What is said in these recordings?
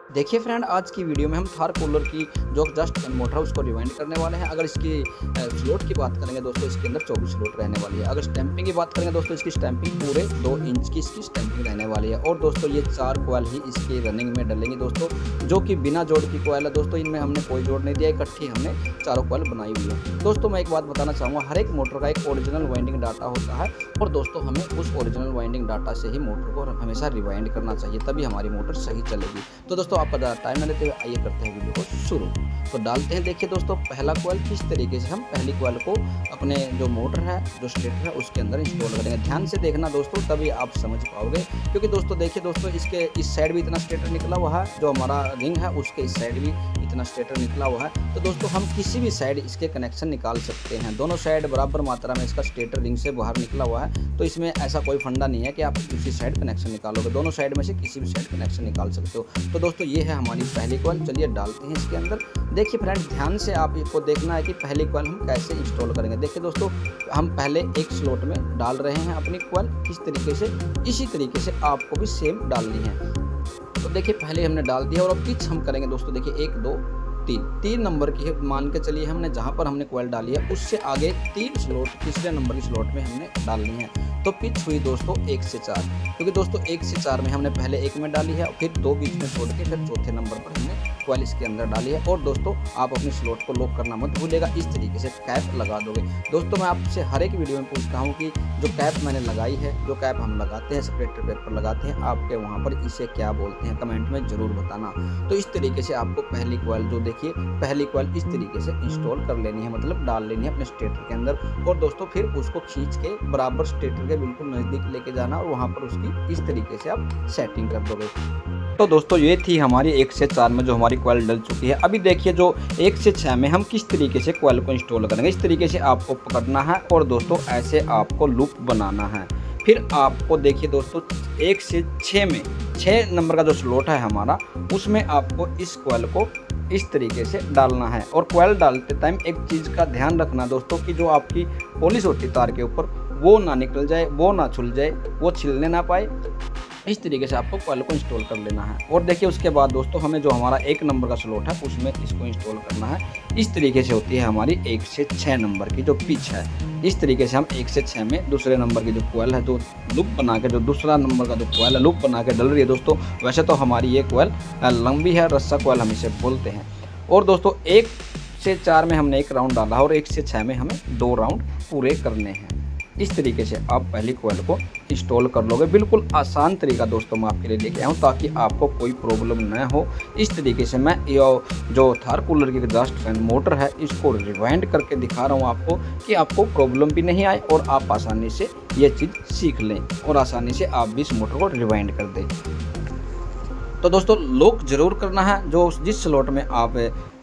देखिए फ्रेंड, आज की वीडियो में हम थार कूलर की जो जस्ट मोटर है उसको रिवाइंड करने वाले हैं। अगर इसकी स्लॉट की बात करेंगे दोस्तों, इसके अंदर 24 स्लॉट रहने वाली है। अगर स्टैंपिंग की बात करेंगे दोस्तों, इसकी स्टैंपिंग पूरे 2 इंच की इसकी स्टैंपिंग रहने वाली है। और दोस्तों ये 4 कॉइल ही इसकी रनिंग में डलेंगी दोस्तों, जो कि बिना जोड़ की कॉइल है दोस्तों। इनमें हमने कोई जोड़ नहीं दिया, इकट्ठी हमने चारों कॉइल बनाई हुई है। दोस्तों मैं एक बात बताना चाहूँगा, हर एक मोटर का एक ओरिजिनल वाइंडिंग डाटा होता है और दोस्तों हमें उस ओरिजिनल वाइंडिंग डाटा से ही मोटर को हमेशा रिवाइंड करना चाहिए, तभी हमारी मोटर सही चलेगी। तो दोस्तों आपका ज़्यादा टाइम न लेते हुए आइए करते हैं वीडियो को शुरू। तो डालते हैं। देखिए दोस्तों, पहला कॉइल किस तरीके से हम पहली कॉइल को अपने जो मोटर है, जो स्टेटर है, उसके अंदर इंस्टॉल करेंगे। ध्यान से देखना दोस्तों, तभी आप समझ पाओगे। क्योंकि दोस्तों देखिए दोस्तों, इसके इस साइड भी इतना स्टेटर निकला हुआ है, जो हमारा रिंग है उसके इस साइड भी इतना स्टेटर निकला हुआ है। तो दोस्तों हम किसी भी साइड इसके कनेक्शन निकाल सकते हैं। दोनों साइड बराबर मात्रा में इसका स्टेटर रिंग से बाहर निकला हुआ है, तो इसमें ऐसा कोई फंडा नहीं है कि आप किसी साइड कनेक्शन निकालोगे। दोनों साइड में से किसी भी साइड कनेक्शन निकाल सकते हो। तो दोस्तों ये है हमारी पहली कॉइल। चलिए डालते हैं इसके अंदर। देखिए फ्रेंड, ध्यान से आप इसको देखना है कि पहली कॉइल हम कैसे इंस्टॉल करेंगे। देखिए दोस्तों, हम पहले एक स्लॉट में डाल रहे हैं अपनी कॉइल किस तरीके से, इसी तरीके से आपको भी सेम डालनी है। तो देखिए पहले हमने डाल दिया और अब पिच हम करेंगे दोस्तों। देखिए 1 2 3 नंबर की है, मान के चलिए हमने जहाँ पर हमने कॉइल डाली है उससे आगे 3 स्लॉट तीसरे नंबर की स्लॉट में हमने डालनी है। तो पिच हुई दोस्तों 1 से 4, क्योंकि दोस्तों 1 से 4 में हमने पहले 1 में डाली है, फिर 2 बीच में छोड़ के फिर चौथे नंबर पर हमने कॉइल इसके अंदर डाली है। और दोस्तों आप अपनी स्लॉट को लॉक करना मत भूलिएगा, इस तरीके से कैप लगा दोगे। दोस्तों मैं आपसे हर एक वीडियो में पूछता हूँ कि जो कैप मैंने लगाई है, जो कैप हम लगाते हैं सेपरेटर पैक पर लगाते हैं, आपके वहाँ पर इसे क्या बोलते हैं कमेंट में ज़रूर बताना। तो इस तरीके से आपको पहली कॉइल जो देखिए, पहली कॉइल इस तरीके से इंस्टॉल कर लेनी है, मतलब डाल लेनी है अपने स्टेटर के अंदर। और दोस्तों फिर उसको खींच के बराबर स्टेटर के बिल्कुल नज़दीक लेके जाना और वहाँ पर उसकी इस तरीके से आप सेटिंग कर दोगे। तो दोस्तों ये थी हमारी 1 से 4 में जो हमारी कॉइल डल चुकी है। अभी देखिए जो 1 से 6 में हम किस तरीके से कॉइल को इंस्टॉल करेंगे। इस तरीके से आपको पकड़ना है और दोस्तों ऐसे आपको लूप बनाना है। फिर आपको देखिए दोस्तों 1 से 6 में 6 नंबर का जो स्लॉट है हमारा, उसमें आपको इस कॉइल को इस तरीके से डालना है। और कॉइल डालते टाइम एक चीज़ का ध्यान रखना दोस्तों कि जो आपकी पॉलिश होती है तार के ऊपर, वो ना निकल जाए, वो ना छुल जाए, वो छिलने ना पाए। इस तरीके से आपको कॉइल को इंस्टॉल कर लेना है। और देखिए उसके बाद दोस्तों हमें जो हमारा 1 नंबर का स्लॉट है उसमें इसको इंस्टॉल करना है। इस तरीके से होती है हमारी 1 से 6 नंबर की जो पिच है। इस तरीके से हम 1 से 6 में दूसरे नंबर की जो कॉइल है, जो लूप बना के, जो दूसरा नंबर का जो कॉइल है लूप बना के डल रही है दोस्तों। वैसे तो हमारी ये कॉइल लंबी है, रस्सा कॉइल हम इसे बोलते हैं। और दोस्तों 1 से 4 में हमने 1 राउंड डाला और 1 से 6 में हमें 2 राउंड पूरे करने हैं। इस तरीके से आप पहली कॉइल को इंस्टॉल कर लोगे। बिल्कुल आसान तरीका दोस्तों मैं आपके लिए लेके आया हूँ, ताकि आपको कोई प्रॉब्लम न हो। इस तरीके से मैं जो थार कूलर की एग्जॉस्ट फैन मोटर है, इसको रिवाइंड करके दिखा रहा हूँ आपको, कि आपको प्रॉब्लम भी नहीं आए और आप आसानी से ये चीज़ सीख लें और आसानी से आप भी इस मोटर को रिवाइंड कर दें। तो दोस्तों लॉक ज़रूर करना है, जो जिस स्लॉट में आप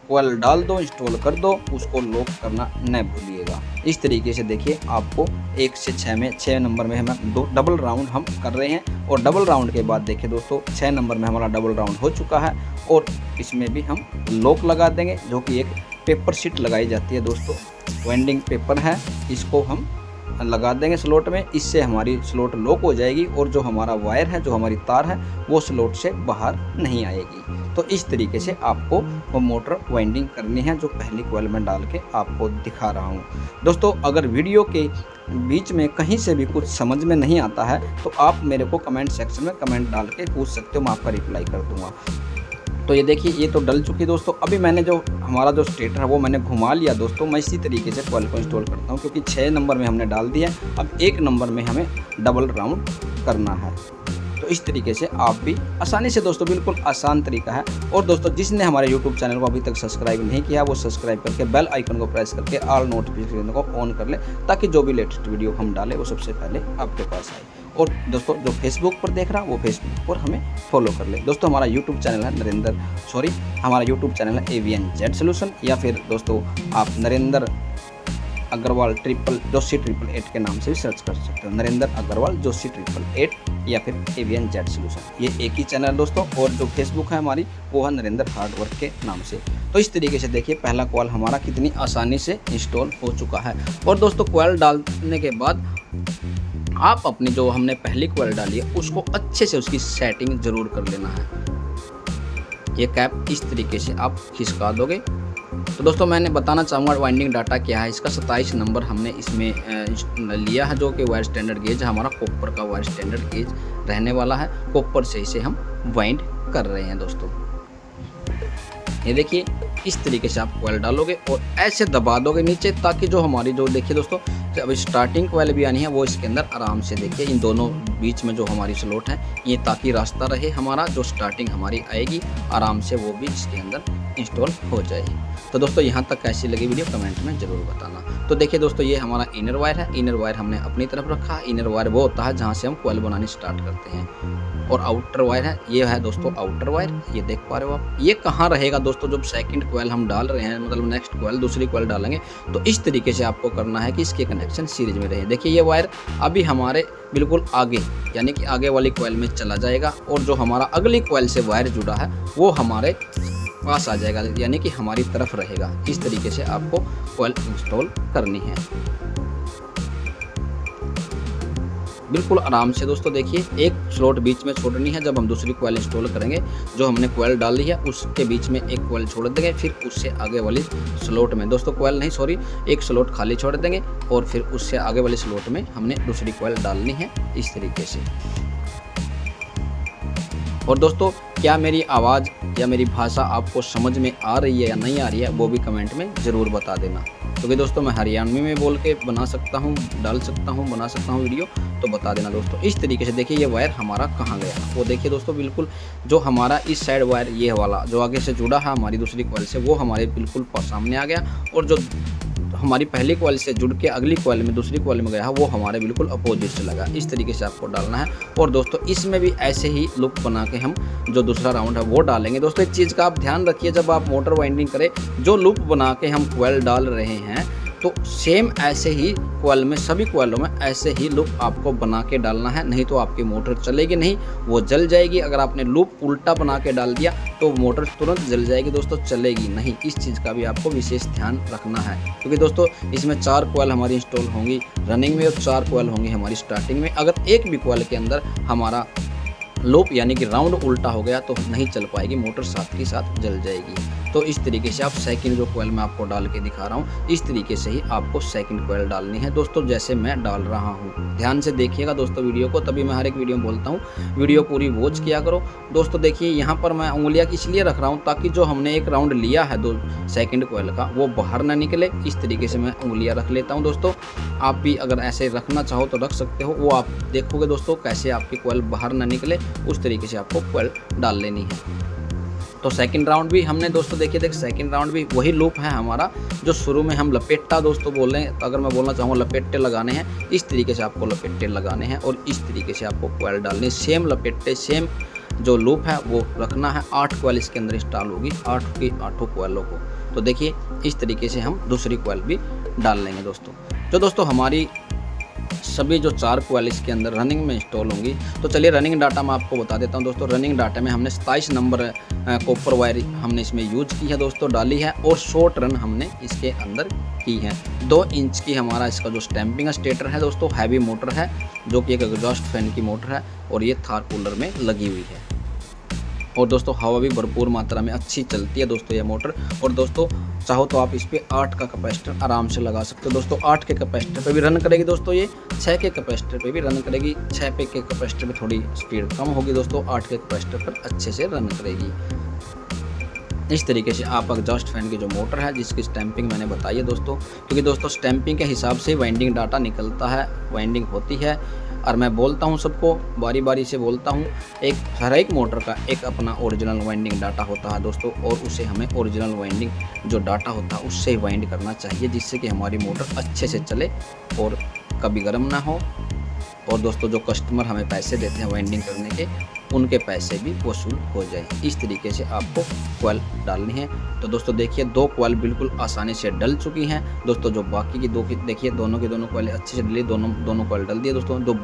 कॉइल डाल दो, इंस्टॉल कर दो, उसको लॉक करना न भूलिएगा। इस तरीके से देखिए आपको 1 से 6 में 6 नंबर में हमें 2 डबल राउंड हम कर रहे हैं। और डबल राउंड के बाद देखिए दोस्तों 6 नंबर में हमारा डबल राउंड हो चुका है और इसमें भी हम लॉक लगा देंगे, जो कि एक पेपर शीट लगाई जाती है दोस्तों, वाइंडिंग पेपर है, इसको हम लगा देंगे स्लॉट में। इससे हमारी स्लॉट लॉक हो जाएगी और जो हमारा वायर है, जो हमारी तार है, वो स्लॉट से बाहर नहीं आएगी। तो इस तरीके से आपको वो मोटर वाइंडिंग करनी है, जो पहली कॉइल में डाल के आपको दिखा रहा हूँ दोस्तों। अगर वीडियो के बीच में कहीं से भी कुछ समझ में नहीं आता है तो आप मेरे को कमेंट सेक्शन में कमेंट डाल के पूछ सकते हो, मैं आपका रिप्लाई कर दूँगा। तो ये देखिए ये तो डल चुकी दोस्तों। अभी मैंने जो हमारा जो स्टेटर है वो मैंने घुमा लिया दोस्तों। मैं इसी तरीके से कॉइल को इंस्टॉल करता हूँ, क्योंकि 6 नंबर में हमने डाल दिया, अब 1 नंबर में हमें डबल राउंड करना है। तो इस तरीके से आप भी आसानी से दोस्तों, बिल्कुल आसान तरीका है। और दोस्तों जिसने हमारे YouTube चैनल को अभी तक सब्सक्राइब नहीं किया, वो सब्सक्राइब करके बेल आइकन को प्रेस करके ऑल नोटिफिकेशन को ऑन कर ले, ताकि जो भी लेटेस्ट वीडियो हम डालें वो सबसे पहले आपके पास आए। और दोस्तों जो फेसबुक पर देख रहा है वो फेसबुक पर हमें फॉलो कर ले। दोस्तों हमारा यूट्यूब चैनल है हमारा यूट्यूब चैनल है AVN Solution, या फिर दोस्तों आप नरेंद्र अग्रवाल जोशी 888 के नाम से भी सर्च कर सकते हो। नरेंद्र अग्रवाल जोशी 888 या फिर AVN Solution, ये एक ही चैनल है दोस्तों। और जो फेसबुक है हमारी, वो है नरेंद्र हार्डवर्क के नाम से। तो इस तरीके से देखिए पहला कॉइल हमारा कितनी आसानी से इंस्टॉल हो चुका है। और दोस्तों कॉइल डालने के बाद आप अपनी जो हमने पहली कॉइल डाली है उसको अच्छे से उसकी सेटिंग ज़रूर कर लेना है। ये कैप इस तरीके से आप खिसका दोगे। तो दोस्तों मैंने बताना चाहूँगा वाइंडिंग डाटा क्या है। इसका 27 नंबर हमने इसमें लिया है, जो कि वायर स्टैंडर्ड गेज हमारा कॉपर का वायर स्टैंडर्ड गेज रहने वाला है। कॉपर से इसे हम वाइंड कर रहे हैं दोस्तों। ये देखिए इस तरीके से आप कॉइल डालोगे और ऐसे दबा दोगे नीचे, ताकि जो हमारी जो देखिए दोस्तों अब स्टार्टिंग कॉइल भी आनी है वो इसके अंदर आराम से देखिए इन दोनों बीच में जो हमारी स्लॉट है ये, ताकि रास्ता रहे हमारा, जो स्टार्टिंग हमारी आएगी आराम से वो भी इसके अंदर इंस्टॉल हो जाए। तो दोस्तों यहाँ तक कैसी लगी वीडियो कमेंट में ज़रूर बताना। तो देखिए दोस्तों ये हमारा इनर वायर है। इनर वायर हमने अपनी तरफ रखा। इनर वायर वो होता है जहाँ से हम कॉइल बनानी स्टार्ट करते हैं। और आउटर वायर है, ये है दोस्तों आउटर वायर। ये देख पा रहे हो आप, ये कहाँ रहेगा दोस्तों जब सेकंड कॉइल हम डाल रहे हैं, मतलब नेक्स्ट कॉइल दूसरी कॉइल डालेंगे तो इस तरीके से आपको करना है कि इसके कनेक्शन सीरीज में रहे। देखिए ये वायर अभी हमारे बिल्कुल आगे, यानी कि आगे वाली कॉइल में चला जाएगा, और जो हमारा अगली कॉइल से वायर जुड़ा है वो हमारे पास आ जाएगा, यानी कि हमारी तरफ रहेगा। इस तरीके से आपको कॉइल इंस्टॉल करनी है बिल्कुल आराम से। दोस्तों देखिए एक स्लॉट बीच में छोड़नी है। जब हम दूसरी कॉइल इंस्टॉल करेंगे, जो हमने कॉइल डाली है उसके बीच में एक कॉइल छोड़ देंगे, फिर उससे आगे वाली स्लॉट में, दोस्तों कॉइल नहीं सॉरी, एक स्लॉट खाली छोड़ देंगे और फिर उससे आगे वाली स्लॉट में हमने दूसरी कॉइल डालनी है इस तरीके से। और दोस्तों क्या मेरी आवाज़ या मेरी भाषा आपको समझ में आ रही है या नहीं आ रही है वो भी कमेंट में ज़रूर बता देना, क्योंकि दोस्तों मैं हरियाणवी में बोल के बना सकता हूँ, डाल सकता हूँ, बना सकता हूँ वीडियो, तो बता देना दोस्तों। इस तरीके से देखिए ये वायर हमारा कहाँ गया, वो देखिए दोस्तों बिल्कुल जो हमारा इस साइड वायर ये वाला जो आगे से जुड़ा है हमारी दूसरी कॉइल से, वो हमारे बिल्कुल सामने आ गया, और जो हमारी पहली कॉइल से जुड़ के अगली कॉइल में दूसरी कॉइल में गया है वो हमारे बिल्कुल अपोजिट से लगा। इस तरीके से आपको डालना है। और दोस्तों इसमें भी ऐसे ही लूप बना के हम जो दूसरा राउंड है वो डालेंगे। दोस्तों इस चीज़ का आप ध्यान रखिए, जब आप मोटर वाइंडिंग करें, जो लूप बना के हम कॉइल डाल रहे हैं तो सेम ऐसे ही कॉइल में, सभी कॉइलों में ऐसे ही लूप आपको बना के डालना है, नहीं तो आपकी मोटर चलेगी नहीं, वो जल जाएगी। अगर आपने लूप उल्टा बना के डाल दिया तो मोटर तुरंत जल जाएगी दोस्तों, चलेगी नहीं। इस चीज़ का भी आपको विशेष ध्यान रखना है, क्योंकि दोस्तों इसमें 4 कॉइल हमारी इंस्टॉल होंगी रनिंग में और 4 कॉइल होंगी हमारी स्टार्टिंग में। अगर एक भी कॉइल के अंदर हमारा लूप यानी कि राउंड उल्टा हो गया तो नहीं चल पाएगी, मोटर साथ के साथ जल जाएगी। तो इस तरीके से आप सेकंड जो कॉइल मैं आपको डाल के दिखा रहा हूँ, इस तरीके से ही आपको सेकंड कॉइल डालनी है दोस्तों, जैसे मैं डाल रहा हूँ। ध्यान से देखिएगा दोस्तों वीडियो को, तभी मैं हर एक वीडियो में बोलता हूँ वीडियो पूरी वॉच किया करो। दोस्तों देखिए यहाँ पर मैं उंगलियाँ इसलिए रख रहा हूँ ताकि जो हमने एक राउंड लिया है दो सेकंड कॉइल का वो बाहर ना निकले। इस तरीके से मैं उंगलियाँ रख लेता हूँ दोस्तों। आप भी अगर ऐसे रखना चाहो तो रख सकते हो, वो आप देखोगे दोस्तों कैसे आपकी कॉइल बाहर ना निकले, उस तरीके से आपको कॉइल डाल लेनी है। तो सेकंड राउंड भी हमने दोस्तों देखिए सेकंड राउंड भी वही लूप है हमारा जो शुरू में हम लपेटा दोस्तों बोल रहे हैं। तो अगर मैं बोलना चाहूँगा लपेटे लगाने हैं, इस तरीके से आपको लपेटे लगाने हैं और इस तरीके से आपको कॉइल डालनी है। सेम लपेटे सेम जो लूप है वो रखना है। 8 कॉइल इसके अंदर इंस्टॉल होगी, 8 की 8 कॉइलों को। तो देखिए इस तरीके से हम दूसरी कॉइल भी डाल लेंगे दोस्तों। जो दोस्तों हमारी सभी जो 4 कॉइल इसके अंदर रनिंग में इंस्टॉल होंगी, तो चलिए रनिंग डाटा मैं आपको बता देता हूं दोस्तों। रनिंग डाटा में हमने 27 नंबर कॉपर वायर हमने इसमें यूज की है दोस्तों, डाली है, और शॉर्ट रन हमने इसके अंदर की है। 2 इंच की हमारा इसका जो स्टैंपिंग स्टेटर है दोस्तों, हैवी मोटर है जो कि एक एग्जॉस्ट फैन की मोटर है, और ये थार कूलर में लगी हुई है। और दोस्तों हवा भी भरपूर मात्रा में अच्छी चलती है दोस्तों ये मोटर। और दोस्तों चाहो तो आप इस पर 8 का कैपेसिटर आराम से लगा सकते हो दोस्तों। 8 के कैपेसिटर पे भी रन करेगी दोस्तों, ये 6 के कैपेसिटर पे भी रन करेगी। 6 पे के कैपेसिटर पे थोड़ी स्पीड कम होगी दोस्तों, 8 के कैपेसिटर पर अच्छे से रन करेगी। इस तरीके से आप एग्जॉस्ट फैन की जो मोटर है जिसकी स्टैंपिंग मैंने बताई है दोस्तों, क्योंकि दोस्तों स्टैंपिंग के हिसाब से वाइंडिंग डाटा निकलता है, वाइंडिंग होती है। और मैं बोलता हूं सबको बारी बारी से बोलता हूं, हर एक मोटर का एक अपना ओरिजिनल वाइंडिंग डाटा होता है दोस्तों, और उसे हमें ओरिजिनल वाइंडिंग जो डाटा होता है उससे ही वाइंड करना चाहिए, जिससे कि हमारी मोटर अच्छे से चले और कभी गर्म ना हो। और दोस्तों जो कस्टमर हमें पैसे देते हैं वाइंडिंग करने के, उनके पैसे भी वसूल हो जाए। इस तरीके से आपको कॉइल डालनी है। तो दोस्तों देखिए 2 कॉइल बिल्कुल आसानी से डल चुकी हैं दोस्तों। जो बाकी की 2 की देखिए दोनों की दोनों कॉइल अच्छे से डली, दोनों कॉइल डल दिए दोस्तों। जो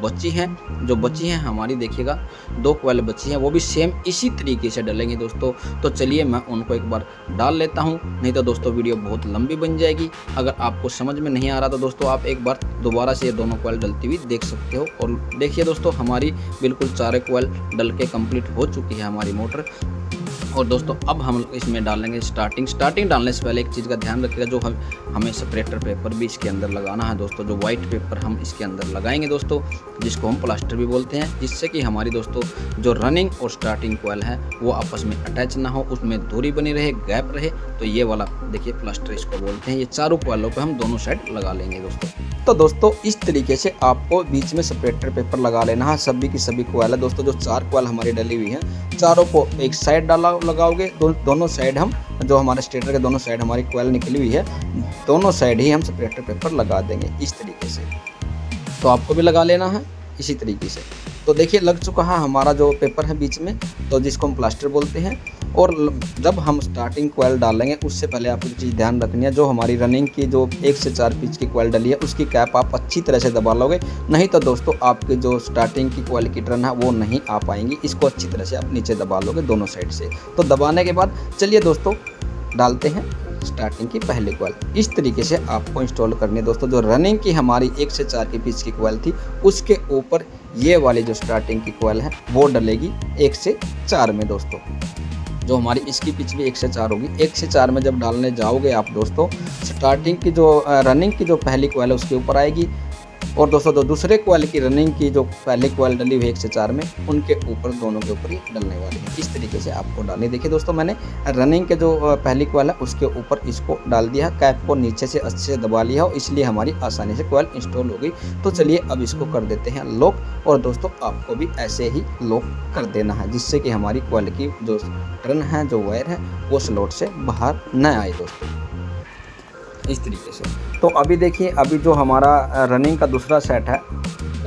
बची हैं हमारी देखिएगा 2 कॉइल बची हैं, वो भी सेम इसी तरीके से डलेंगे दोस्तों। तो चलिए मैं उनको एक बार डाल लेता हूँ, नहीं तो दोस्तों वीडियो बहुत लंबी बन जाएगी। अगर आपको समझ में नहीं आ रहा तो दोस्तों आप एक बार दोबारा से ये दोनों कॉइल डलती हुई देख सकते हो। और देखिए दोस्तों हमारी बिल्कुल 4 कॉइल डल के कंप्लीट हो चुकी है हमारी मोटर। और दोस्तों अब हम इसमें डालेंगे स्टार्टिंग डालने से पहले एक चीज़ का ध्यान रखिएगा, जो हमें सेपरेटर पेपर भी इसके अंदर लगाना है दोस्तों। जो वाइट पेपर हम इसके अंदर लगाएंगे दोस्तों, जिसको हम प्लास्टर भी बोलते हैं, जिससे कि हमारी दोस्तों जो रनिंग और स्टार्टिंग कोयल है वो आपस में अटैच ना हो, उसमें दूरी बनी रहे, गैप रहे। तो ये वाला देखिए प्लास्टर इसको बोलते हैं। ये चारों कोयलों पर हम दोनों साइड लगा लेंगे दोस्तों। तो दोस्तों इस तरीके से आपको बीच में सेपरेटर पेपर लगा लेना है सभी की सभी कोयल है दोस्तों। जो 4 कोयल हमारी डली हुई हैं, चारों को एक साइड लगाओगे, दोनों साइड हम जो हमारे स्टेटर के दोनों साइड हमारी कोयल निकली हुई है, दोनों साइड ही हम सेपरेटर पेपर लगा देंगे इस तरीके से। तो आपको भी लगा लेना है इसी तरीके से। तो देखिए लग चुका है हमारा जो पेपर है बीच में, तो जिसको हम प्लास्टर बोलते हैं। और जब हम स्टार्टिंग कोयल डालेंगे उससे पहले आपको एक चीज़ ध्यान रखनी है, जो हमारी रनिंग की जो 1 से 4 पिच की कोयल डली है उसकी कैप आप अच्छी तरह से दबा लोगे, नहीं तो दोस्तों आपकी जो स्टार्टिंग की कोयल की टर्न है वो नहीं आ पाएंगी। इसको अच्छी तरह से आप नीचे दबा लोगे दोनों साइड से। तो दबाने के बाद चलिए दोस्तों डालते हैं स्टार्टिंग की पहली कोयल। इस तरीके से आपको इंस्टॉल करनी है दोस्तों। जो रनिंग की हमारी 1 से 4 की पिच की कोयल थी, उसके ऊपर ये वाली जो स्टार्टिंग की कोयल है वो डलेगी 1 से 4 में दोस्तों। जो हमारी इसकी पिच भी 1 से 4 होगी। 1 से 4 में जब डालने जाओगे आप दोस्तों, स्टार्टिंग की जो रनिंग की जो पहली कोयल है उसके ऊपर आएगी, और दोस्तों जो दूसरे कोयल की रनिंग की जो पहली कोयल डली हुई 1 से 4 में, उनके ऊपर दोनों के ऊपर ही डलने वाली है। इस तरीके से आपको डालनी। देखिए दोस्तों मैंने रनिंग के जो पहली कोयल है उसके ऊपर इसको डाल दिया, कैप को नीचे से अच्छे से दबा लिया, और इसलिए हमारी आसानी से कोयल इंस्टॉल हो गई। तो चलिए अब इसको कर देते हैं लॉक। और दोस्तों आपको भी ऐसे ही लॉक कर देना है, जिससे कि हमारी कोयल की जो टर्न है, जो वायर है, वो स्लॉट से बाहर न आए दोस्तों, इस तरीके से। तो अभी देखिए, अभी जो हमारा रनिंग का दूसरा सेट है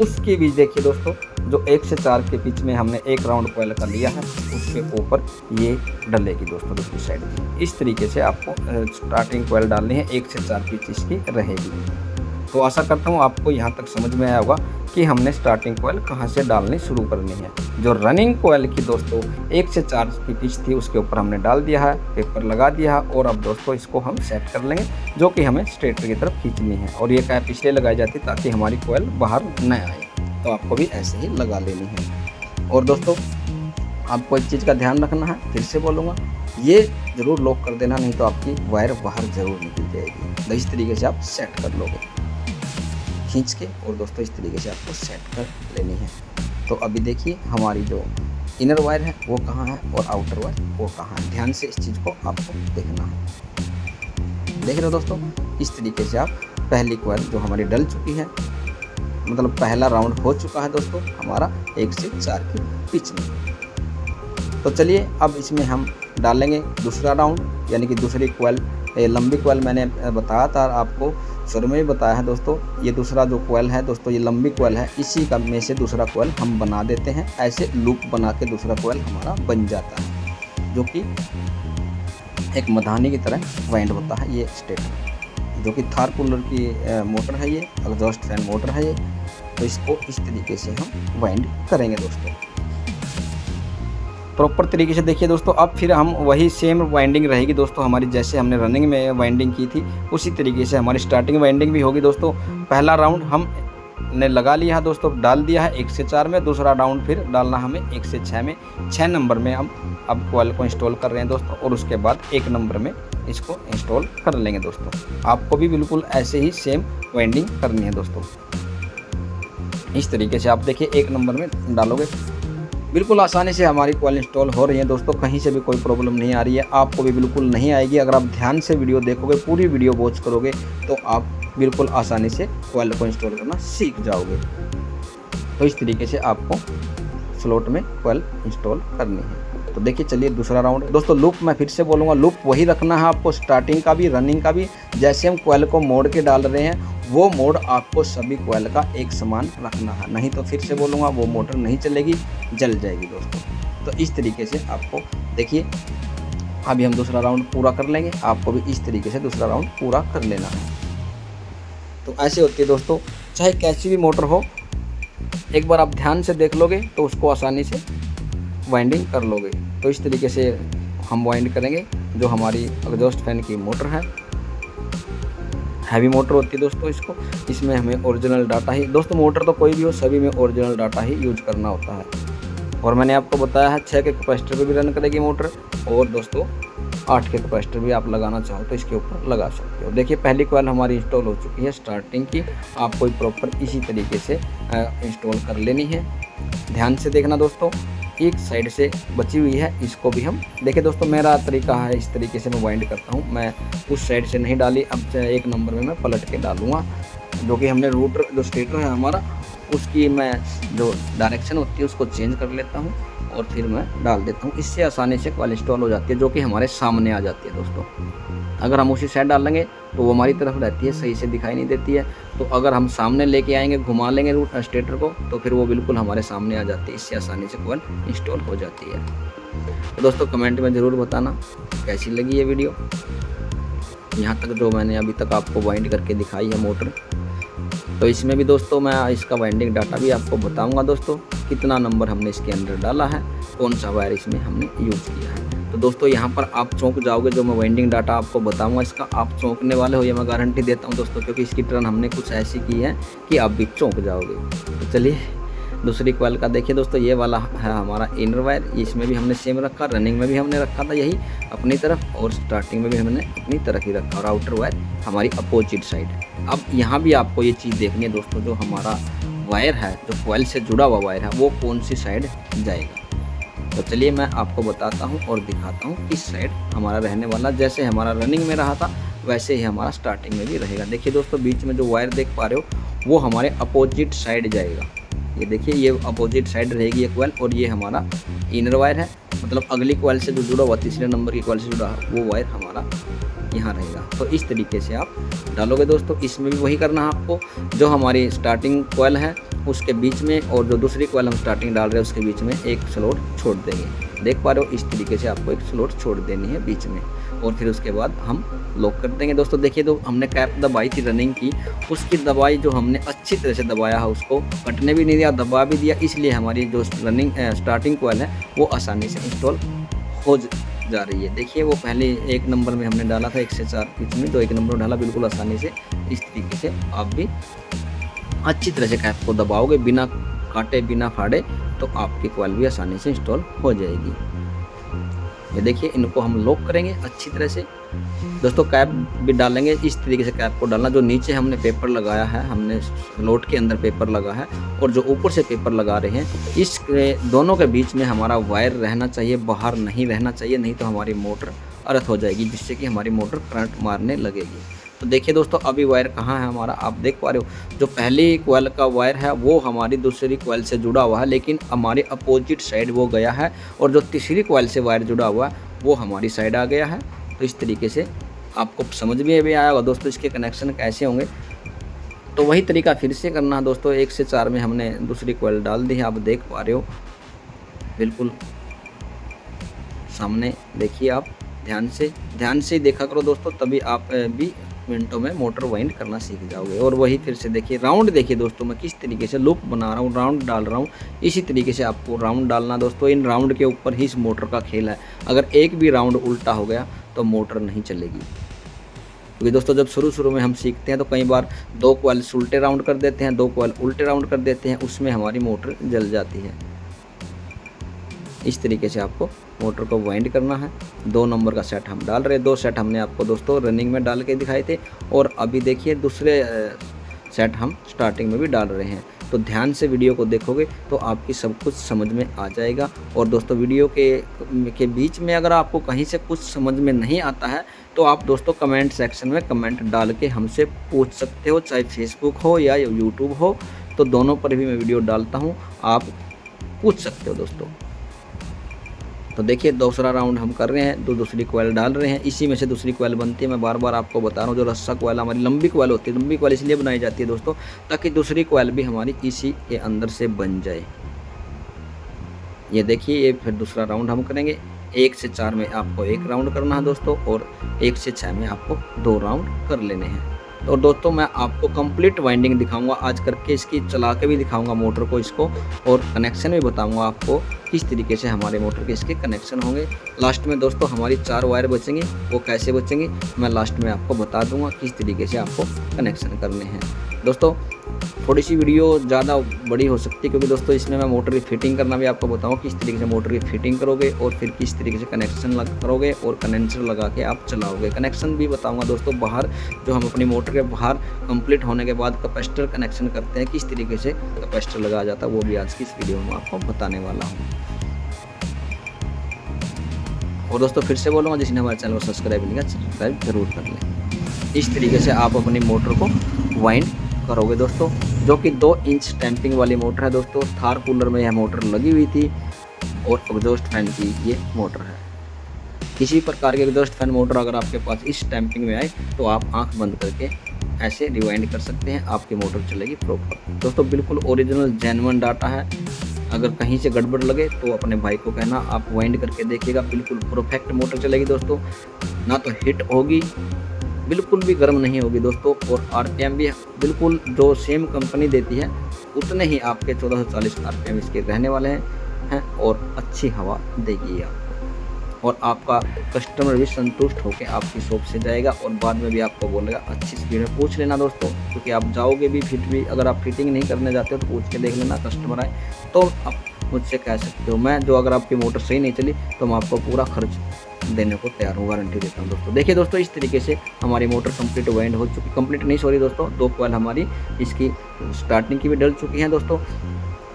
उसकी भी देखिए दोस्तों, जो 1 से 4 के पिच में हमने एक राउंड कोयल का लिया है, उसके ऊपर ये डलेगी दोस्तों दूसरी साइड की। इस तरीके से आपको स्टार्टिंग कोयल डालनी है, 1 से 4 पिच इसकी रहेगी। तो आशा करता हूँ आपको यहाँ तक समझ में आया होगा कि हमने स्टार्टिंग कोयल कहाँ से डालनी शुरू करनी है। जो रनिंग कोयल की दोस्तों 1 से 4 की पिच थी उसके ऊपर हमने डाल दिया है, पेपर लगा दिया है, और अब दोस्तों इसको हम सेट कर लेंगे, जो कि हमें स्ट्रेटर की तरफ खींचनी है। और ये कैप इसलिए लगाई जाती है ताकि हमारी कोयल बाहर न आए। तो आपको भी ऐसे ही लगा लेनी है। और दोस्तों आपको एक चीज़ का ध्यान रखना है, फिर से बोलूँगा, ये ज़रूर लॉक कर देना, नहीं तो आपकी वायर बाहर ज़रूर निकल जाएगी। तो इस तरीके से आप सेट कर लोगे खींच के, और दोस्तों इस तरीके से आपको सेट कर लेनी है। तो अभी देखिए हमारी जो इनर वायर है वो कहाँ है और आउटर वायर वो कहाँ है। ध्यान से इस चीज़ को आपको देखना है। देख रहे हो दोस्तों, इस तरीके से आप पहली कोयल जो हमारी डल चुकी है, मतलब पहला राउंड हो चुका है दोस्तों हमारा 1 से 4 की पिच में। तो चलिए अब इसमें हम डालेंगे दूसरा राउंड, यानी कि दूसरी कोयल। लंबी कोयल मैंने बताया था आपको, शुरू में ही बताया है दोस्तों। ये दूसरा जो कोयल है दोस्तों, ये लंबी कोयल है, इसी का में से दूसरा कोयल हम बना देते हैं। ऐसे लूप बना के दूसरा कोयल हमारा बन जाता है, जो कि एक मधानी की तरह वाइंड होता है। ये स्टेटर जो कि थार कूलर की मोटर है, ये एग्जॉस्ट फैन मोटर है ये। तो इसको इस तरीके से हम वाइंड करेंगे दोस्तों, प्रॉपर तरीके से। देखिए दोस्तों, अब फिर हम वही सेम वाइंडिंग रहेगी दोस्तों हमारी, जैसे हमने रनिंग में वाइंडिंग की थी उसी तरीके से हमारी स्टार्टिंग वाइंडिंग भी होगी दोस्तों। पहला राउंड हमने लगा लिया है दोस्तों, डाल दिया है 1 से 4 में। दूसरा राउंड फिर डालना हमें 1 से 6 में। 6 नंबर में हम अब कोयल को इंस्टॉल कर रहे हैं दोस्तों, और उसके बाद 1 नंबर में इसको इंस्टॉल कर लेंगे दोस्तों। आपको भी बिल्कुल ऐसे ही सेम वाइंडिंग करनी है दोस्तों। इस तरीके से आप देखिए 1 नंबर में डालोगे, बिल्कुल आसानी से हमारी कोयल इंस्टॉल हो रही है दोस्तों। कहीं से भी कोई प्रॉब्लम नहीं आ रही है, आपको भी बिल्कुल नहीं आएगी। अगर आप ध्यान से वीडियो देखोगे, पूरी वीडियो वॉच करोगे, तो आप बिल्कुल आसानी से कोयल को इंस्टॉल करना सीख जाओगे। तो इस तरीके से आपको स्लॉट में कोयल इंस्टॉल करनी है। तो देखिए चलिए दूसरा राउंड दोस्तों। लूप मैं फिर से बोलूँगा, लूप वही रखना है आपको, स्टार्टिंग का भी रनिंग का भी। जैसे हम कोयल को मोड़ के डाल रहे हैं, वो मोड आपको सभी कोयल का एक समान रखना है, नहीं तो फिर से बोलूँगा वो मोटर नहीं चलेगी, जल जाएगी दोस्तों। तो इस तरीके से आपको देखिए, अभी हम दूसरा राउंड पूरा कर लेंगे, आपको भी इस तरीके से दूसरा राउंड पूरा कर लेना है। तो ऐसे होती है दोस्तों, चाहे कैसी भी मोटर हो, एक बार आप ध्यान से देख लोगे तो उसको आसानी से वाइंडिंग कर लोगे। तो इस तरीके से हम वाइंड करेंगे। जो हमारी एग्जॉस्ट फैन की मोटर है, हैवी मोटर होती है दोस्तों, इसमें हमें ओरिजिनल डाटा ही दोस्तों, मोटर तो कोई भी हो सभी में ओरिजिनल डाटा ही यूज करना होता है। और मैंने आपको बताया है 6 के कैपेसिटर पे भी रन करेगी मोटर, और दोस्तों 8 के कैपेसिटर भी आप लगाना चाहो तो इसके ऊपर लगा सकते हो। देखिए पहली कॉइल हमारी इंस्टॉल हो चुकी है स्टार्टिंग की, आपको प्रॉपर इसी तरीके से इंस्टॉल कर लेनी है। ध्यान से देखना दोस्तों, एक साइड से बची हुई है, इसको भी हम देखिए दोस्तों, मेरा तरीका है इस तरीके से मैं वाइंड करता हूँ। मैं उस साइड से नहीं डाली, अब 1 नंबर में मैं पलट के डालूँगा, जो कि हमने रूटर जो स्टेटर है हमारा, उसकी मैं जो डायरेक्शन होती है उसको चेंज कर लेता हूँ और फिर मैं डाल देता हूँ। इससे आसानी से कॉइल इंस्टॉल हो जाती है, जो कि हमारे सामने आ जाती है दोस्तों। अगर हम उसी साइड डालेंगे तो वो हमारी तरफ रहती है, सही से दिखाई नहीं देती है। तो अगर हम सामने लेके आएंगे, घुमा लेंगे रूट स्टेटर को, तो फिर वो बिल्कुल हमारे सामने आ जाती है। इससे आसानी से कॉइल इंस्टॉल हो जाती है। तो दोस्तों कमेंट में ज़रूर बताना कैसी लगी ये वीडियो। यहाँ तक जो मैंने अभी तक आपको वाइंड करके दिखाई है मोटर, तो इसमें भी दोस्तों मैं इसका वाइंडिंग डाटा भी आपको बताऊंगा दोस्तों, कितना नंबर हमने इसके अंदर डाला है, कौन सा वायर इसमें हमने यूज़ किया है। तो दोस्तों यहाँ पर आप चौंक जाओगे, जो मैं वाइंडिंग डाटा आपको बताऊंगा इसका, आप चौंकने वाले हो, ये मैं गारंटी देता हूँ दोस्तों, क्योंकि इसकी टर्न हमने कुछ ऐसी की है कि आप भी चौंक जाओगे। तो चलिए दूसरी कॉइल का देखिए दोस्तों, ये वाला है हमारा इनर वायर, इसमें भी हमने सेम रखा, रनिंग में भी हमने रखा था यही अपनी तरफ, और स्टार्टिंग में भी हमने अपनी तरफ ही रखा, और आउटर वायर हमारी अपोजिट साइड। अब यहाँ भी आपको ये चीज़ देखनी है दोस्तों, जो हमारा वायर है, जो कॉइल से जुड़ा हुआ वायर है, वो कौन सी साइड जाएगा। तो चलिए मैं आपको बताता हूँ और दिखाता हूँ किस साइड हमारा रहने वाला। जैसे हमारा रनिंग में रहा था वैसे ही हमारा स्टार्टिंग में भी रहेगा। देखिए दोस्तों, बीच में जो वायर देख पा रहे हो वो हमारे अपोजिट साइड जाएगा। ये देखिए, ये अपोजिट साइड रहेगी ये कॉइल, और ये हमारा इनर वायर है, मतलब अगली कॉइल से जो जुड़ा हुआ, तीसरे नंबर की कॉइल से जुड़ा वो वायर हमारा यहाँ रहेगा। तो इस तरीके से आप डालोगे दोस्तों। इसमें भी वही करना है आपको, जो हमारी स्टार्टिंग कॉइल है उसके बीच में और जो दूसरी कॉइल हम स्टार्टिंग डाल रहे हैं उसके बीच में एक स्लॉट छोड़ देंगे। देख पा रहे हो, इस तरीके से आपको एक स्लॉट छोड़ देनी है बीच में, और फिर उसके बाद हम लॉक कर देंगे दोस्तों। देखिए, तो हमने कैप दबाई थी रनिंग की, उसकी दवाई जो हमने अच्छी तरह से दबाया है, उसको कटने भी नहीं दिया, दबा भी दिया, इसलिए हमारी जो रनिंग स्टार्टिंग कॉइल है वो आसानी से इंस्टॉल हो जा रही है। देखिए, वो पहले 1 नंबर में हमने डाला था 1 से 4 पिच में, तो 1 नंबर में डाला बिल्कुल आसानी से। इस तरीके से आप भी अच्छी तरह से कैप को दबाओगे, बिना काटे बिना फाड़े, तो आपकी कॉइल भी आसानी से इंस्टॉल हो जाएगी। ये देखिए, इनको हम लॉक करेंगे अच्छी तरह से दोस्तों। कैप भी डालेंगे, इस तरीके से कैप को डालना। जो नीचे हमने पेपर लगाया है, हमने स्लॉट के अंदर पेपर लगा है, और जो ऊपर से पेपर लगा रहे हैं, इस दोनों के बीच में हमारा वायर रहना चाहिए, बाहर नहीं रहना चाहिए, नहीं तो हमारी मोटर अर्थ हो जाएगी, जिससे कि हमारी मोटर करंट मारने लगेगी। तो देखिए दोस्तों, अभी वायर कहाँ है हमारा, आप देख पा रहे हो, जो पहली कॉइल का वायर है वो हमारी दूसरी कॉइल से जुड़ा हुआ है, लेकिन हमारे अपोजिट साइड वो गया है, और जो तीसरी कॉइल से वायर जुड़ा हुआ है वो हमारी साइड आ गया है। तो इस तरीके से आपको समझ में भी आया होगा दोस्तों इसके कनेक्शन कैसे होंगे। तो वही तरीका फिर से करना है दोस्तों। 1 से 4 में हमने दूसरी कॉइल डाल दी है, आप देख पा रहे हो बिल्कुल सामने। देखिए, आप ध्यान से देखा करो दोस्तों, तभी आप भी मिनटों में मोटर वाइंड करना सीख जाओगे। और वही फिर से देखिए, राउंड देखिए दोस्तों, मैं किस तरीके से लूप बना रहा हूँ, राउंड डाल रहा हूँ। इसी तरीके से आपको राउंड डालना दोस्तों। इन राउंड के ऊपर ही इस मोटर का खेल है। अगर एक भी राउंड उल्टा हो गया तो मोटर नहीं चलेगी। क्योंकि दोस्तों, जब शुरू में हम सीखते हैं तो कई बार 2 कॉइल उल्टे राउंड कर देते हैं, 2 कॉइल उल्टे राउंड कर देते हैं, उसमें हमारी मोटर जल जाती है। इस तरीके से आपको मोटर को वाइंड करना है। 2 नंबर का सेट हम डाल रहे हैं, 2 सेट हमने आपको दोस्तों रनिंग में डाल के दिखाए थे, और अभी देखिए दूसरे सेट हम स्टार्टिंग में भी डाल रहे हैं। तो ध्यान से वीडियो को देखोगे तो आपकी सब कुछ समझ में आ जाएगा। और दोस्तों, वीडियो के बीच में अगर आपको कहीं से कुछ समझ में नहीं आता है तो आप दोस्तों कमेंट सेक्शन में कमेंट डाल के हमसे पूछ सकते हो, चाहे फेसबुक हो या यूट्यूब हो, तो दोनों पर भी मैं वीडियो डालता हूँ, आप पूछ सकते हो दोस्तों। तो देखिए, दूसरा राउंड हम कर रहे हैं, दूसरी कॉइल डाल रहे हैं, इसी में से दूसरी कॉइल बनती है। मैं बार बार आपको बता रहा हूँ, जो रस्सा कॉइल हमारी लंबी कॉइल होती है, लंबी कॉइल इसलिए बनाई जाती है दोस्तों, ताकि दूसरी कॉइल भी हमारी इसी के अंदर से बन जाए। ये देखिए, ये फिर दूसरा राउंड हम करेंगे। 1 से 4 में आपको 1 राउंड करना है दोस्तों, और 1 से 6 में आपको 2 राउंड कर लेने हैं। और दोस्तों, मैं आपको कंप्लीट वाइंडिंग दिखाऊंगा आज करके, इसकी चला के भी दिखाऊंगा मोटर को इसको, और कनेक्शन भी बताऊंगा आपको किस तरीके से हमारे मोटर के इसके कनेक्शन होंगे। लास्ट में दोस्तों हमारी 4 वायर बचेंगी, वो कैसे बचेंगी मैं लास्ट में आपको बता दूंगा, किस तरीके से आपको कनेक्शन करने हैं। दोस्तों, थोड़ी सी वीडियो ज़्यादा बड़ी हो सकती है क्योंकि दोस्तों इसमें मैं मोटर की फिटिंग करना भी आपको बताऊँ किस तरीके से मोटर की फिटिंग करोगे और फिर किस तरीके से कनेक्शन करोगे और कंडेंसर लगा के आप चलाओगे। कनेक्शन भी बताऊंगा दोस्तों बाहर, जो हम अपनी मोटर के बाहर कंप्लीट होने के बाद कैपेसिटर कनेक्शन करते हैं, किस तरीके से कैपेसिटर लगाया जाता है, वो भी आज की इस वीडियो में आपको बताने वाला हूँ। और दोस्तों फिर से बोलूँगा, जिसने हमारे चैनल को सब्सक्राइब नहीं किया सब्सक्राइब जरूर कर लें। इस तरीके से आप अपनी मोटर को वाइंड करोगे दोस्तों, जो कि 2 इंच टैंपिंग वाली मोटर है दोस्तों। थार कूलर में यह मोटर लगी हुई थी और एग्जॉस्ट फैन की ये मोटर है। किसी प्रकार के एग्जॉस्ट फैन मोटर अगर आपके पास इस टैंपिंग में आए तो आप आंख बंद करके ऐसे रिवाइंड कर सकते हैं, आपकी मोटर चलेगी प्रॉपर। दोस्तों बिल्कुल ओरिजिनल जेन्युइन डाटा है, अगर कहीं से गड़बड़ लगे तो अपने भाई को कहना, आप वाइंड करके देखिएगा, बिल्कुल परफेक्ट मोटर चलेगी दोस्तों। ना तो हिट होगी, बिल्कुल भी गर्म नहीं होगी दोस्तों, और आरपीएम भी बिल्कुल जो सेम कंपनी देती है उतने ही आपके 1440 आरपीएम इसके रहने वाले हैं और अच्छी हवा देगी आपको, और आपका कस्टमर भी संतुष्ट होकर आपकी शॉप से जाएगा और बाद में भी आपको बोलेगा अच्छी स्पीड में। पूछ लेना दोस्तों, क्योंकि आप जाओगे भी फिट भी, अगर आप फिटिंग नहीं करने जाते हो तो पूछ के देख लेना, कस्टमर आए तो आप मुझसे कह सकते हो। मैं जो अगर आपकी मोटर सही नहीं चली तो मैं आपको पूरा खर्च देने को तैयार हूँ, गारंटी देता हूँ दोस्तों। देखिए दोस्तों इस तरीके से हमारी मोटर कंप्लीट वाइंड हो चुकी, कंप्लीट नहीं सॉरी दोस्तों, 2 कॉइल हमारी इसकी स्टार्टिंग की भी डल चुकी हैं दोस्तों।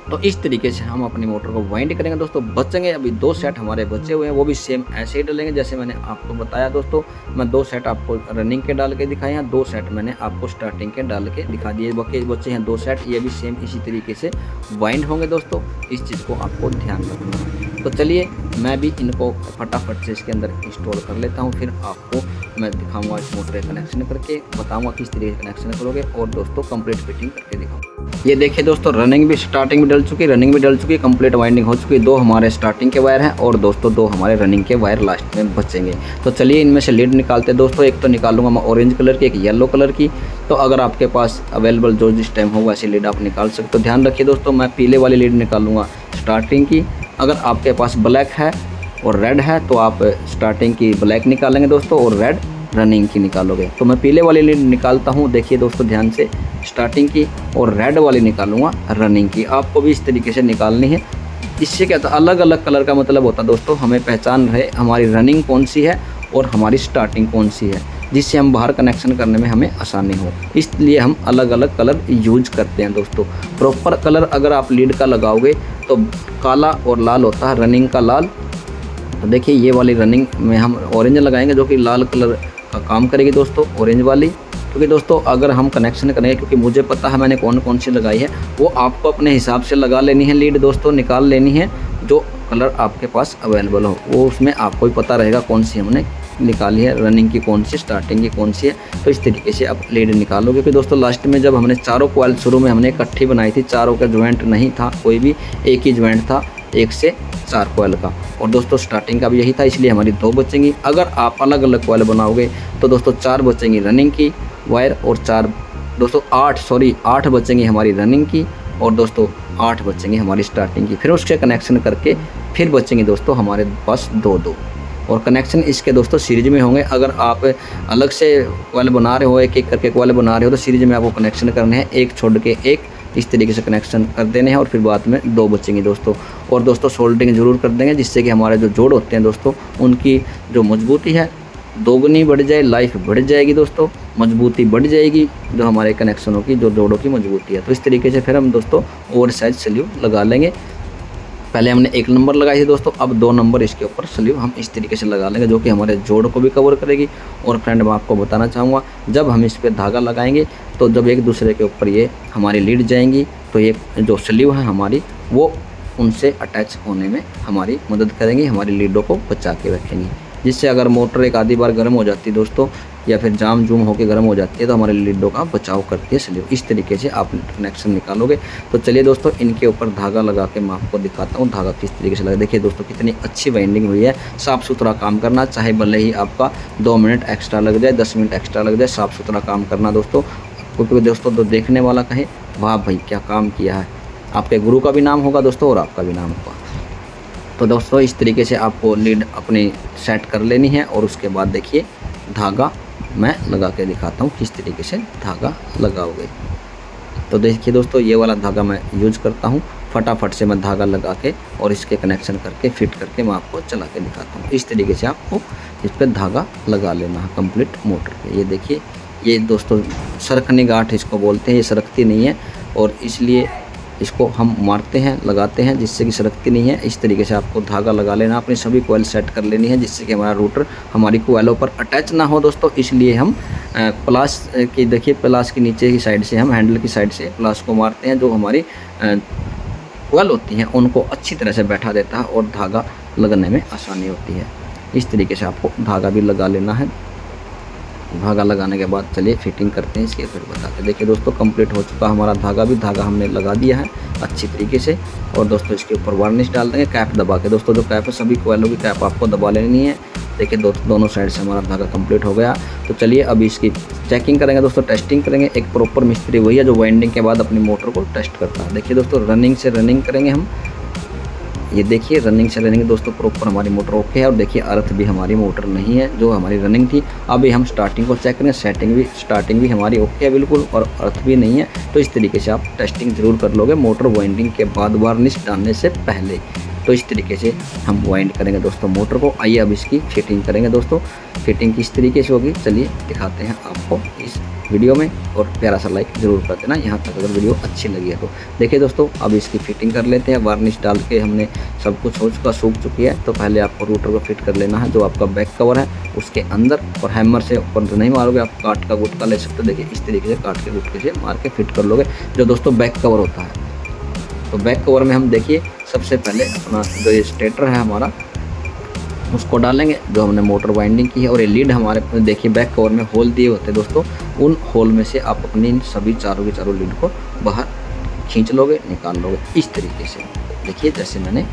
तो इस तरीके से हम अपनी मोटर को वाइंड करेंगे दोस्तों। बचेंगे अभी 2 सेट हमारे बचे हुए हैं, वो भी सेम ऐसे ही डलेंगे जैसे मैंने आपको बताया दोस्तों। मैं 2 सेट आपको रनिंग के डाल के दिखाए हैं, 2 सेट मैंने आपको स्टार्टिंग के डाल के दिखा दिए। बचे हैं 2 सेट, ये भी सेम इसी तरीके से वाइंड होंगे दोस्तों। इस चीज़ को आपको ध्यान रखना है। तो चलिए मैं भी इनको फटाफट से इसके अंदर इंस्टॉल कर लेता हूँ, फिर आपको मैं दिखाऊंगा इस मोटर के कनेक्शन करके, बताऊंगा किस तरीके से कनेक्शन करोगे और दोस्तों कंप्लीट फिटिंग करके दिखाऊंगा। ये देखिए दोस्तों, रनिंग भी स्टार्टिंग भी डल चुकी, रनिंग भी डल चुकी, कंप्लीट वाइंडिंग हो चुकी। 2 हमारे स्टार्टिंग के वायर हैं और दोस्तों 2 हमारे रनिंग के वायर लास्ट में बचेंगे। तो चलिए इनमें से लीड निकालते हैं दोस्तों। एक तो निकालूंगा मैं ऑरेंज कलर की, एक येलो कलर की। तो अगर आपके पास अवेलेबल जो जिस टाइम हो वैसी लीड आप निकाल सकते हो। ध्यान रखिए दोस्तों, मैं पीले वाली लीड निकालूंगा स्टार्टिंग की। अगर आपके पास ब्लैक है और रेड है तो आप स्टार्टिंग की ब्लैक निकालेंगे दोस्तों और रेड रनिंग की निकालोगे। तो मैं पीले वाली लीड निकालता हूँ, देखिए दोस्तों ध्यान से, स्टार्टिंग की, और रेड वाली निकालूंगा रनिंग की। आपको भी इस तरीके से निकालनी है। इससे क्या होता है, अलग अलग कलर का मतलब होता है दोस्तों, हमें पहचान रहे हमारी रनिंग कौन सी है और हमारी स्टार्टिंग कौन सी है, जिससे हम बाहर कनेक्शन करने में हमें आसानी हो। इसलिए हम अलग अलग कलर यूज करते हैं दोस्तों। प्रॉपर कलर अगर आप लीड का लगाओगे तो काला और लाल होता है, रनिंग का लाल। तो देखिए ये वाली रनिंग में हम ऑरेंज लगाएंगे जो कि लाल कलर का काम करेगी दोस्तों, ऑरेंज वाली। क्योंकि दोस्तों अगर हम कनेक्शन करेंगे, क्योंकि मुझे पता है मैंने कौन कौन सी लगाई है, वो आपको अपने हिसाब से लगा लेनी है लीड दोस्तों, निकाल लेनी है जो कलर आपके पास अवेलेबल हो, वो उसमें आपको ही पता रहेगा कौन सी हमने निकाली है, रनिंग की कौन सी, स्टार्टिंग की कौन सी है। तो इस तरीके से आप लीड निकालोगे। क्योंकि दोस्तों लास्ट में जब हमने चारों कॉइल शुरू में हमने इकट्ठी बनाई थी, चारों का ज्वाइंट नहीं था कोई भी, एक ही ज्वाइंट था 1 से 4 कॉइल का, और दोस्तों स्टार्टिंग का भी यही था, इसलिए हमारी 2 बचेंगी। अगर आप अलग अलग कॉइल बनाओगे तो दोस्तों 4 बचेंगी रनिंग की वायर और 8 बचेंगी हमारी रनिंग की, और दोस्तों 8 बचेंगी हमारी स्टार्टिंग की। फिर उसके कनेक्शन करके फिर बचेंगे दोस्तों हमारे पास 2-2, और कनेक्शन इसके दोस्तों सीरीज में होंगे। अगर आप अलग से कॉइल बना रहे हो, एक एक करके कॉइल बना रहे हो, तो सीरीज में आपको कनेक्शन करने हैं, एक छोड़ के एक, इस तरीके से कनेक्शन कर देने हैं, और फिर बाद में 2 बचेंगे दोस्तों। और दोस्तों सोल्डरिंग जरूर कर देंगे, जिससे कि हमारे जो जोड़ होते हैं दोस्तों उनकी जो मजबूती है दोगुनी बढ़ जाए, लाइफ बढ़ जाएगी दोस्तों, मजबूती बढ़ जाएगी, जो हमारे कनेक्शनों की जो जोड़ों की मजबूती है। तो इस तरीके से फिर हम दोस्तों ओवर साइज स्लीव लगा लेंगे। पहले हमने 1 नंबर लगाई थी दोस्तों, अब 2 नंबर इसके ऊपर स्लीव हम इस तरीके से लगा लेंगे, जो कि हमारे जोड़ को भी कवर करेगी। और फ्रेंड मैं आपको बताना चाहूँगा, जब हम इस पर धागा लगाएंगे तो जब एक दूसरे के ऊपर ये हमारी लीड जाएंगी तो ये जो स्लीव है हमारी वो उनसे अटैच होने में हमारी मदद करेंगी, हमारी लीडों को बचा के रखेंगी, जिससे अगर मोटर एक आधी बार गर्म हो जाती है दोस्तों, या फिर जाम जूम होकर गर्म हो जाती है, तो हमारे लीडों का बचाव करती है स्लीव। इस तरीके से आप कनेक्शन निकालोगे। तो चलिए दोस्तों इनके ऊपर धागा लगा के मैं आपको दिखाता हूँ धागा किस तरीके से लगा। देखिए दोस्तों कितनी अच्छी वाइंडिंग हुई है। साफ़ सुथरा काम करना, चाहे भले ही आपका 2 मिनट एक्स्ट्रा लग जाए, 10 मिनट एक्स्ट्रा लग जाए, साफ़ सुथरा काम करना दोस्तों। क्योंकि दोस्तों तो देखने वाला कहे वाह भाई क्या काम किया है, आपके गुरु का भी नाम होगा दोस्तों और आपका भी नाम होगा। तो दोस्तों इस तरीके से आपको लीड अपनी सेट कर लेनी है, और उसके बाद देखिए धागा मैं लगा के दिखाता हूँ किस तरीके से धागा लगाओगे। तो देखिए दोस्तों ये वाला धागा मैं यूज करता हूँ, फटाफट से मैं धागा लगा के और इसके कनेक्शन करके फिट करके मैं आपको चला के दिखाता हूँ। इस तरीके से आपको इस पर धागा लगा लेना है कंप्लीट मोटर पे। ये देखिए, ये दोस्तों सरकनी गांठ इसको बोलते हैं, ये सरकती नहीं है और इसलिए इसको हम मारते हैं, लगाते हैं जिससे कि सरकती नहीं है। इस तरीके से आपको धागा लगा लेना, अपनी सभी कोयल सेट कर लेनी है जिससे कि हमारा रूटर हमारी कोयलों पर अटैच ना हो दोस्तों। इसलिए हम प्लास की, देखिए प्लास के नीचे की साइड से, हम हैंडल की साइड से प्लास को मारते हैं, जो हमारी कोयल होती हैं उनको अच्छी तरह से बैठा देता है और धागा लगने में आसानी होती है। इस तरीके से आपको धागा भी लगा लेना है। धागा लगाने के बाद चलिए फिटिंग करते हैं इसके, फिर बताते हैं। देखिए दोस्तों कंप्लीट हो चुका हमारा धागा हमने लगा दिया है अच्छी तरीके से। और दोस्तों इसके ऊपर वार्निश डाल देंगे कैप दबा के। दोस्तों जो कैप है सभी कोयलों की कैप आपको दबा लेनी है। देखिए दोनों साइड से हमारा धागा कंप्लीट हो गया। तो चलिए अभी इसकी चेकिंग करेंगे दोस्तों, टेस्टिंग करेंगे। एक प्रॉपर मिस्त्री वही है जो वाइंडिंग के बाद अपनी मोटर को टेस्ट करता है। देखिए दोस्तों रनिंग से रनिंग करेंगे हम। ये देखिए रनिंग से रनिंग दोस्तों प्रॉपर हमारी मोटर ओके है। और देखिए अर्थ भी हमारी मोटर नहीं है जो हमारी रनिंग थी। अभी हम स्टार्टिंग को चेक करेंगे, स्टार्टिंग भी हमारी ओके है बिल्कुल और अर्थ भी नहीं है। तो इस तरीके से आप टेस्टिंग ज़रूर कर लोगे मोटर वाइंडिंग के बाद, वार्निश डालने से पहले। तो इस तरीके से हम वाइंड करेंगे दोस्तों मोटर को। आइए अब इसकी फिटिंग करेंगे दोस्तों। फिटिंग किस तरीके से होगी चलिए दिखाते हैं आपको इस वीडियो में। और प्यारा सा लाइक ज़रूर कर देना यहाँ तक अगर वीडियो अच्छी लगी है तो। देखिए दोस्तों अब इसकी फिटिंग कर लेते हैं। वार्निश डाल के हमने सब कुछ हो चुका, सूख चुकी है। तो पहले आपको रूटर को फिट कर लेना है। जो आपका बैक कवर है उसके अंदर, और हैमर से ऊपर तो नहीं मारोगे, आप काट का गुटका ले सकते हो। देखिए इस तरीके से काट के गुटके से मार के फिट कर लोगे जो दोस्तों बैक कवर होता है। तो बैक कवर में हम देखिए सबसे पहले अपना जो ये स्टेटर है हमारा उसको डालेंगे जो हमने मोटर वाइंडिंग की है। और ये लीड हमारे देखिए बैक कवर में होल दिए होते हैं दोस्तों, उन होल में से आप अपनी सभी चारों की चारों लीड को बाहर खींच लोगे, निकाल लोगे इस तरीके से। देखिए जैसे मैंने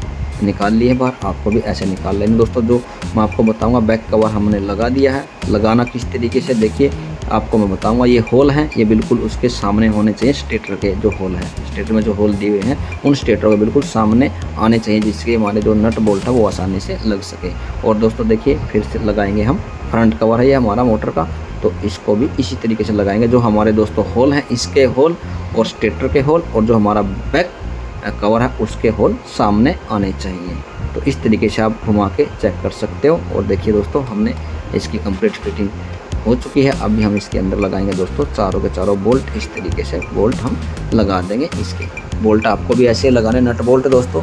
निकाल लिए बाहर, आपको भी ऐसे निकाल लेंगे दोस्तों। जो मैं आपको बताऊंगा बैक कवर हमने लगा दिया है। लगाना किस तरीके से देखिए आपको मैं बताऊंगा। ये होल हैं, ये बिल्कुल उसके सामने होने चाहिए। स्टेटर के जो होल हैं, स्टेटर में जो होल दिए हुए हैं उन स्टेटर के बिल्कुल सामने आने चाहिए जिससे हमारे जो नट बोल्ट है वो आसानी से लग सके। और दोस्तों देखिए फिर से लगाएंगे हम, फ्रंट कवर है ये हमारा मोटर का, तो इसको भी इसी तरीके से लगाएंगे। जो हमारे दोस्तों होल हैं इसके होल और स्टेटर के होल और जो हमारा बैक कवर है उसके होल सामने आने चाहिए। तो इस तरीके से आप घुमा के चेक कर सकते हो। और देखिए दोस्तों हमने इसकी कंप्लीट फिटिंग हो चुकी है। अभी हम इसके अंदर लगाएंगे दोस्तों चारों के चारों बोल्ट। इस तरीके से बोल्ट हम लगा देंगे। इसके बोल्ट आपको भी ऐसे लगाने, नट बोल्ट दोस्तों।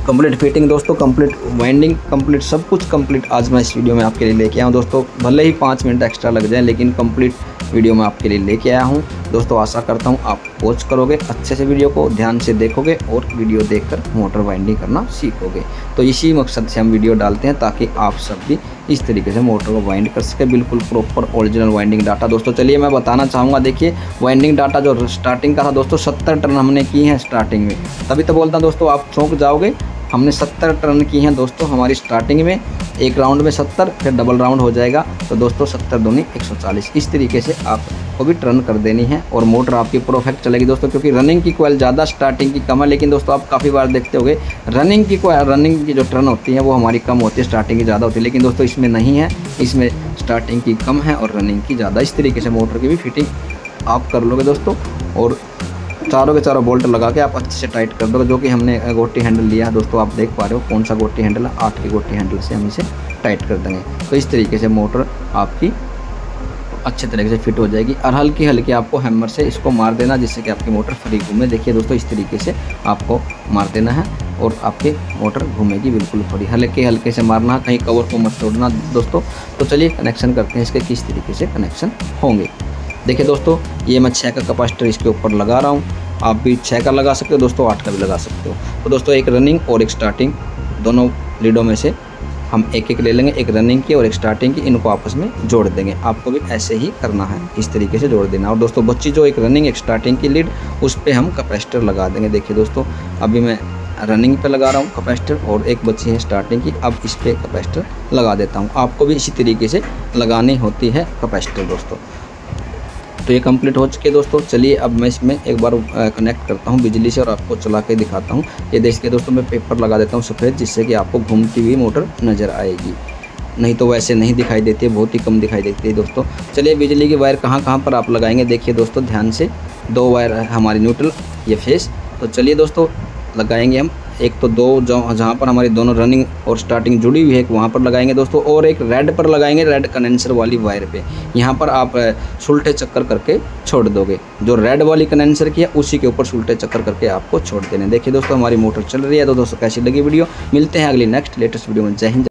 कंप्लीट फिटिंग दोस्तों, कंप्लीट वाइंडिंग, कंप्लीट सब कुछ कंप्लीट आज मैं इस वीडियो में आपके लिए लेके आया हूँ दोस्तों। भले ही 5 मिनट एक्स्ट्रा लग जाए लेकिन कंप्लीट वीडियो मैं आपके लिए लेके आया हूँ दोस्तों। आशा करता हूँ आप वॉच करोगे अच्छे से, वीडियो को ध्यान से देखोगे और वीडियो देखकर मोटर वाइंडिंग करना सीखोगे। तो इसी मकसद से हम वीडियो डालते हैं ताकि आप सब भी इस तरीके से मोटर को वाइंड कर सके, बिल्कुल प्रॉपर ओरिजिनल वाइंडिंग डाटा दोस्तों। चलिए मैं बताना चाहूँगा, देखिए वाइंडिंग डाटा जो स्टार्टिंग का था दोस्तों 70 टर्न हमने की हैं स्टार्टिंग में। तभी तो बोलता हूँ दोस्तों आप चौंक जाओगे। हमने 70 टर्न की हैं दोस्तों हमारी स्टार्टिंग में। एक राउंड में 70, फिर डबल राउंड हो जाएगा तो दोस्तों 70 दूनी 140। इस तरीके से आपको भी टर्न कर देनी है और मोटर आपकी परफेक्ट चलेगी दोस्तों। क्योंकि रनिंग की कोयल ज़्यादा, स्टार्टिंग की कम है। लेकिन दोस्तों आप काफ़ी बार देखते होंगे रनिंग की जो टर्न होती है वो हमारी कम होती है, स्टार्टिंग की ज़्यादा होती है। लेकिन दोस्तों इसमें नहीं है, इसमें स्टार्टिंग की कम है और रनिंग की ज़्यादा। इस तरीके से मोटर की भी फिटिंग आप कर लोगे दोस्तों। और चारों के चारों बोल्ट लगा के आप अच्छे से टाइट कर दोगे। जो कि हमने गोटी हैंडल लिया है दोस्तों, आप देख पा रहे हो कौन सा गोटी हैंडल है, 8 की गोटी हैंडल से हम इसे टाइट कर देंगे। तो इस तरीके से मोटर आपकी अच्छे तरीके से फिट हो जाएगी। और हल्की हल्की आपको हैमर से इसको मार देना जिससे कि आपकी मोटर फ्री घूमे। देखिए दोस्तों इस तरीके से आपको मार देना है और आपकी मोटर घूमेगी बिल्कुल फ्री। हल्के हल्के से मारना है, कहीं कवर को मत तोड़ना दोस्तों। तो चलिए कनेक्शन करते हैं इसके किस तरीके से कनेक्शन होंगे। देखिए दोस्तों ये मैं 6 का कैपेसिटर इसके ऊपर लगा रहा हूँ। आप भी 6 का लगा सकते हो दोस्तों, 8 का भी लगा सकते हो। तो दोस्तों एक रनिंग और एक स्टार्टिंग, दोनों लीडों में से हम एक एक ले लेंगे, एक रनिंग की और एक स्टार्टिंग की। इनको आपस में जोड़ देंगे। आपको भी ऐसे ही करना है, इस तरीके से जोड़ देना। और दोस्तों बच्ची जो एक रनिंग एक स्टार्टिंग की लीड, उस पर हम कैपेसिटर लगा देंगे। देखिए दोस्तों अभी मैं रनिंग पे लगा रहा हूँ कैपेसिटर और एक बच्ची है स्टार्टिंग की। अब इस पर कैपेसिटर लगा देता हूँ। आपको भी इसी तरीके से लगानी होती है कैपेसिटर दोस्तों। तो ये कंप्लीट हो चुके दोस्तों। चलिए अब मैं इसमें एक बार कनेक्ट करता हूँ बिजली से और आपको चला के दिखाता हूँ। ये देखिए दोस्तों मैं पेपर लगा देता हूँ सफ़ेद, जिससे कि आपको घूमती हुई मोटर नज़र आएगी। नहीं तो वैसे नहीं दिखाई देती है, बहुत ही कम दिखाई देती है दोस्तों। चलिए बिजली की वायर कहाँ कहाँ पर आप लगाएंगे देखिए दोस्तों ध्यान से। 2 वायर है हमारी न्यूट्रल, ये फेस। तो चलिए दोस्तों लगाएंगे हम। एक तो 2 जहाँ पर हमारी दोनों रनिंग और स्टार्टिंग जुड़ी हुई है वहाँ पर लगाएंगे दोस्तों, और एक रेड पर लगाएंगे, रेड कंडेंसर वाली वायर पे। यहाँ पर आप सुलटे चक्कर करके छोड़ दोगे, जो रेड वाली कंडेंसर की है उसी के ऊपर सुलटे चक्कर करके आपको छोड़ देने। देखिए दोस्तों हमारी मोटर चल रही है। तो दोस्तों कैसी लगी वीडियो, मिलते हैं अगली नेक्स्ट लेटेस्ट वीडियो में। जय हिंद।